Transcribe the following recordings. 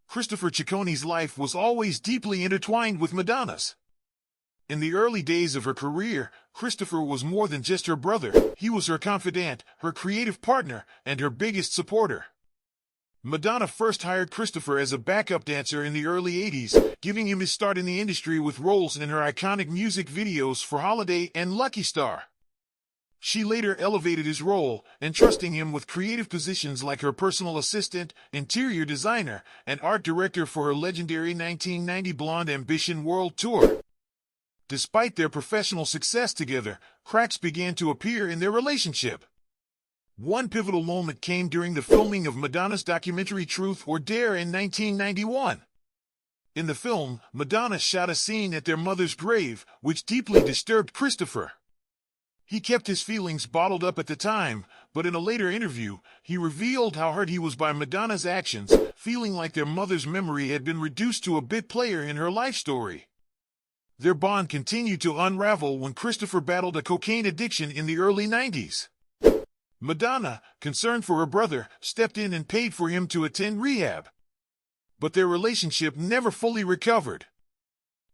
Christopher Ciccone's life was always deeply intertwined with Madonna's. In the early days of her career, Christopher was more than just her brother. He was her confidant, her creative partner, and her biggest supporter. Madonna first hired Christopher as a backup dancer in the early 80s, giving him his start in the industry with roles in her iconic music videos for Holiday and Lucky Star. She later elevated his role, entrusting him with creative positions like her personal assistant, interior designer, and art director for her legendary 1990 Blond Ambition World Tour. Despite their professional success together, cracks began to appear in their relationship. One pivotal moment came during the filming of Madonna's documentary Truth or Dare in 1991. In the film, Madonna shot a scene at their mother's grave, which deeply disturbed Christopher. He kept his feelings bottled up at the time, but in a later interview, he revealed how hurt he was by Madonna's actions, feeling like their mother's memory had been reduced to a bit player in her life story. Their bond continued to unravel when Christopher battled a cocaine addiction in the early 90s. Madonna, concerned for her brother, stepped in and paid for him to attend rehab. But their relationship never fully recovered.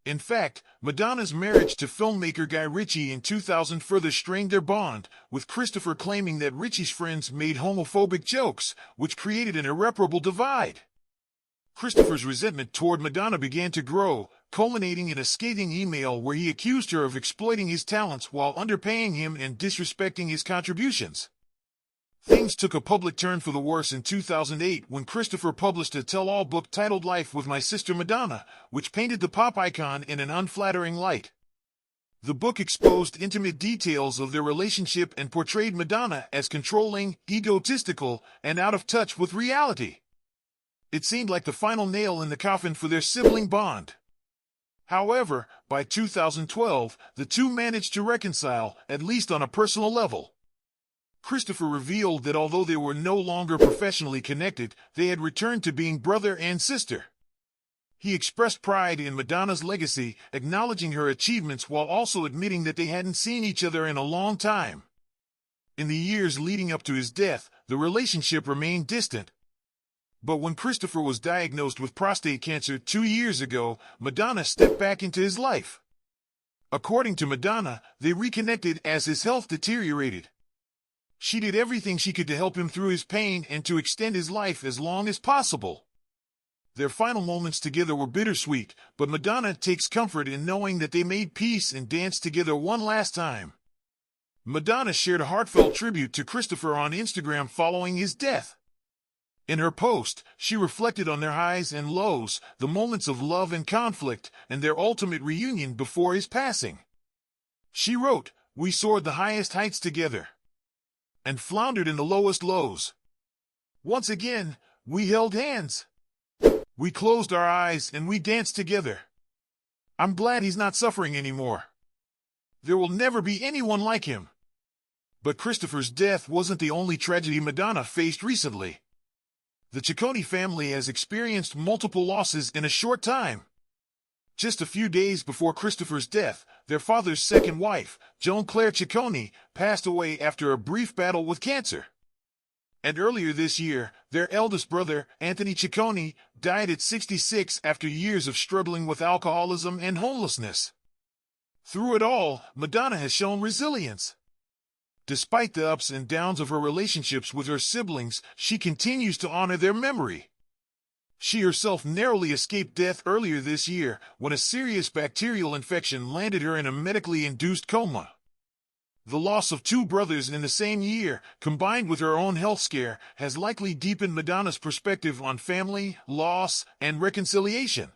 In fact, Madonna's marriage to filmmaker Guy Ritchie in 2000 further strained their bond, with Christopher claiming that Ritchie's friends made homophobic jokes, which created an irreparable divide. Christopher's resentment toward Madonna began to grow, culminating in a scathing email where he accused her of exploiting his talents while underpaying him and disrespecting his contributions. Things took a public turn for the worse in 2008 when Christopher published a tell-all book titled Life with My Sister Madonna, which painted the pop icon in an unflattering light. The book exposed intimate details of their relationship and portrayed Madonna as controlling, egotistical, and out of touch with reality. It seemed like the final nail in the coffin for their sibling bond. However, by 2012, the two managed to reconcile, at least on a personal level. Christopher revealed that although they were no longer professionally connected, they had returned to being brother and sister. He expressed pride in Madonna's legacy, acknowledging her achievements while also admitting that they hadn't seen each other in a long time. In the years leading up to his death, the relationship remained distant. But when Christopher was diagnosed with prostate cancer 2 years ago, Madonna stepped back into his life. According to Madonna, they reconnected as his health deteriorated. She did everything she could to help him through his pain and to extend his life as long as possible. Their final moments together were bittersweet, but Madonna takes comfort in knowing that they made peace and danced together one last time. Madonna shared a heartfelt tribute to Christopher on Instagram following his death. In her post, she reflected on their highs and lows, the moments of love and conflict, and their ultimate reunion before his passing. She wrote, "We soared the highest heights together and floundered in the lowest lows. Once again, we held hands. We closed our eyes and we danced together. I'm glad he's not suffering anymore. There will never be anyone like him." But Christopher's death wasn't the only tragedy Madonna faced recently. The Ciccone family has experienced multiple losses in a short time. Just a few days before Christopher's death, their father's second wife, Joan Claire Ciccone, passed away after a brief battle with cancer. And earlier this year, their eldest brother, Anthony Ciccone, died at 66 after years of struggling with alcoholism and homelessness. Through it all, Madonna has shown resilience. Despite the ups and downs of her relationships with her siblings, she continues to honor their memory. She herself narrowly escaped death earlier this year when a serious bacterial infection landed her in a medically induced coma. The loss of two brothers in the same year, combined with her own health scare, has likely deepened Madonna's perspective on family, loss, and reconciliation.